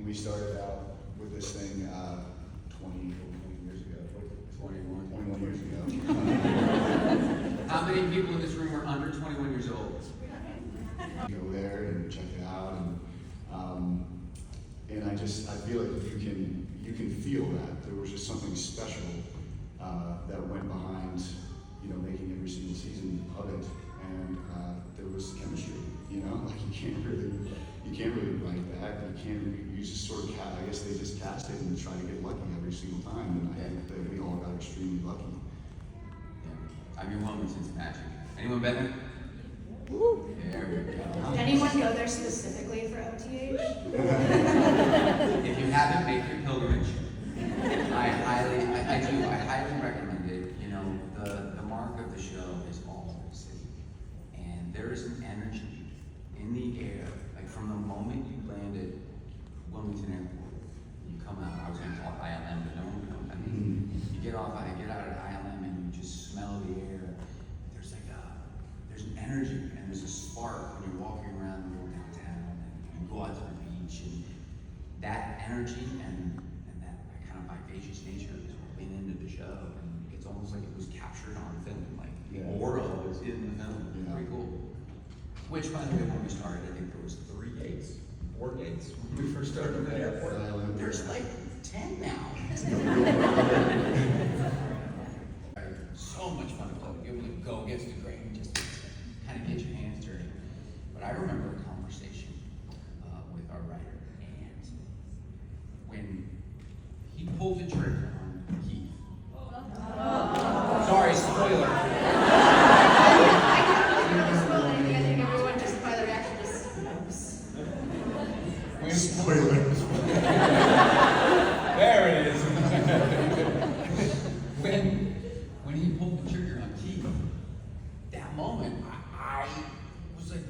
we started out with this thing 20 years ago. 21 years ago. How many people in this room are under 21 years old? Go there and check it out, and I feel like you can feel that there was just something special that went behind, making every single season of it, and there was chemistry. Like you can't really write that. You just sort of I guess they just cast it and try to get lucky every single time, and I think that we all got extremely lucky. Yeah. I'm your home in Cincinnati. Anyone been there? Woo. There we go. Did anyone go there specifically for OTH? If you haven't, make your pilgrimage. I highly recommend it. The mark of the show is always, and there is an energy in the air, like from the moment you land at Wilmington Airport, you come out. I was going to call it ILM, but no one knows. You get out at ILM and you just smell the air. There's an energy and there's a spark when you're walking around the old downtown and you go out to the beach, and that energy and that kind of vivacious nature is what went into the show, and it's almost like it was captured on film, like the aura was in the film. Pretty cool. Which, by the way, when we started, I think there was 4 gates when we first started at the airport. There's like 10 now. So much fun to play. Be able to go against the grain and just kind of get your hands dirty. But I remember a conversation with our writer, and when he pulled the trigger on Keith. Sorry, spoiler. I think everyone just by the reaction just knows. Spoiler. There it is. when he pulled the trigger on Keith, that moment, I was like,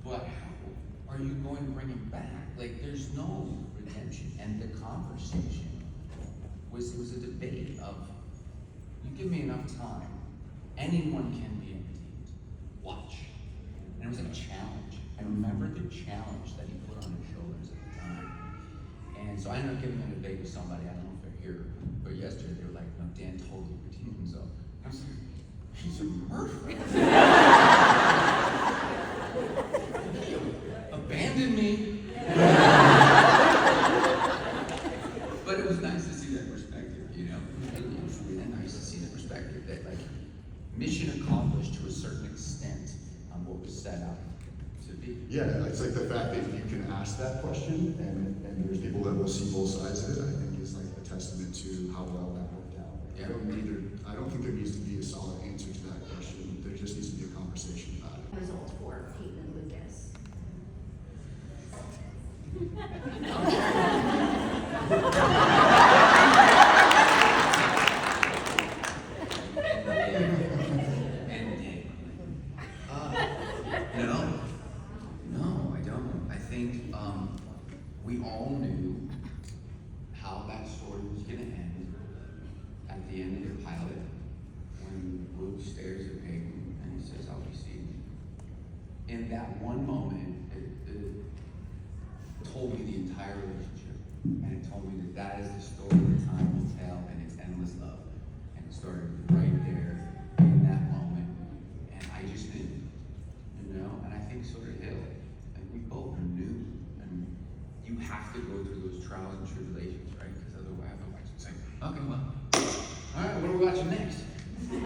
but how are you going to bring him back? Like, there's no redemption. And the conversation was a debate of, you give me enough time, anyone can be redeemed. Watch. And it was a challenge. I remember the challenge that he put on his shoulders at the time. And so I ended up getting in a debate with somebody, I don't know if they're here, but yesterday they were like, no, Dan totally redeemed himself. I was like, he's a murderer. He abandoned me. But it was nice to see that perspective, It was really nice to see the perspective that, like, mission accomplished to a certain extent on what was set out to be. Yeah, it's like the fact that you can ask that question, and there's people that will see both sides of it, I think is like a testament to how well that worked out. Yeah. I don't think there needs to be a solid answer to that question. There just needs to be a conversation about it. Result for Peyton and Lucas. No, I don't. I think we all knew how that story was going to end at the end of the pilot, when Luke stares at Peyton and he says, "I'll be seeing you." In that one moment, it told me the entire relationship, and it told me that is the story that time will tell, and it's endless love. And it started right there in that moment, and I just knew, and I think so did Hill. And we both knew, and you have to go through those trials and tribulations, right? Because otherwise it's like, okay, well, all right, what are we watching next? So,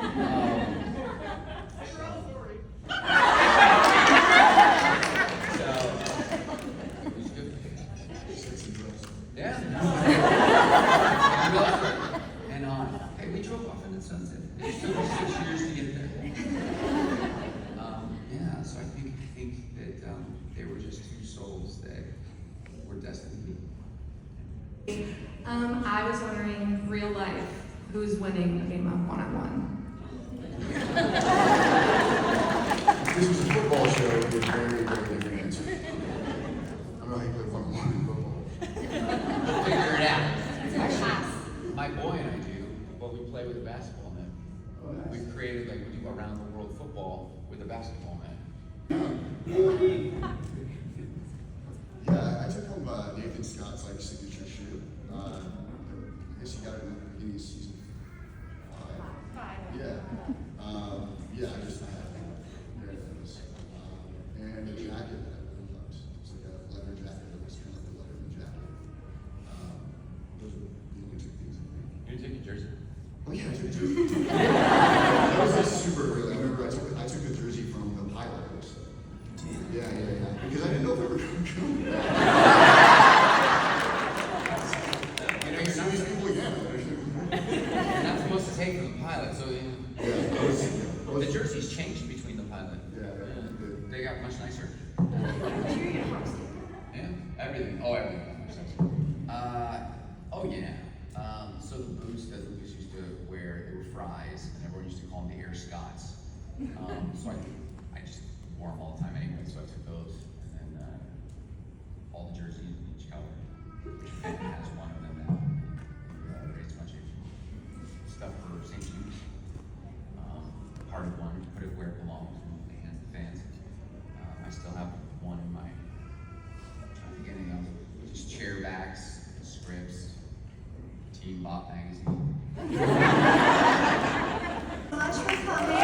it was good. Yeah. And hey, we drove off into sunset. It took us 6 years to get there. So I think that they were just two souls that were destined to be. I was wondering, real life, who's winning the game of one-on-one? If this was a football show, it would be a very, very different answer. I'm not going to play one-on-one in football. We'll figure it out. Actually, my boy and I do, but we play with a basketball net. Oh, nice. We've created, we do around the world football with a basketball net. Yeah, I took home Nathan Ian Scott's like signature shoe. I guess he got it in the beginning of season 5. Yeah. Yeah, I had it. There it is. And a jacket that I really loved. It's like a leather jacket that was kind of like a letterman jacket. Those were the only 2 things I think. You didn't take your jersey? Oh yeah, I took a jersey. That was like super early. I remember I took a jersey from the pilot. Yeah. Because I didn't know if we were going to come. You know, I saw these people again. you're not supposed to take from the pilot, so Yeah, the jerseys changed between the pilot. Yeah, They got much nicer. What's your uniform, Steve? Yeah, everything. Oh, everything got much nicer. Oh yeah. So the boots that Lucas used to wear, they were Fries, and everyone used to call them the Air Scots. So I just wore them all the time anyway, so I took those, and then all the jerseys in each color, which Ben has one of them now. He raised a bunch of stuff for St. Jude's. Part of one, put it where it belongs, in the hands of the fans. I still have one in my, I'm trying to think anything else, just chair backs, scripts, Team Bop magazine. Much for coming.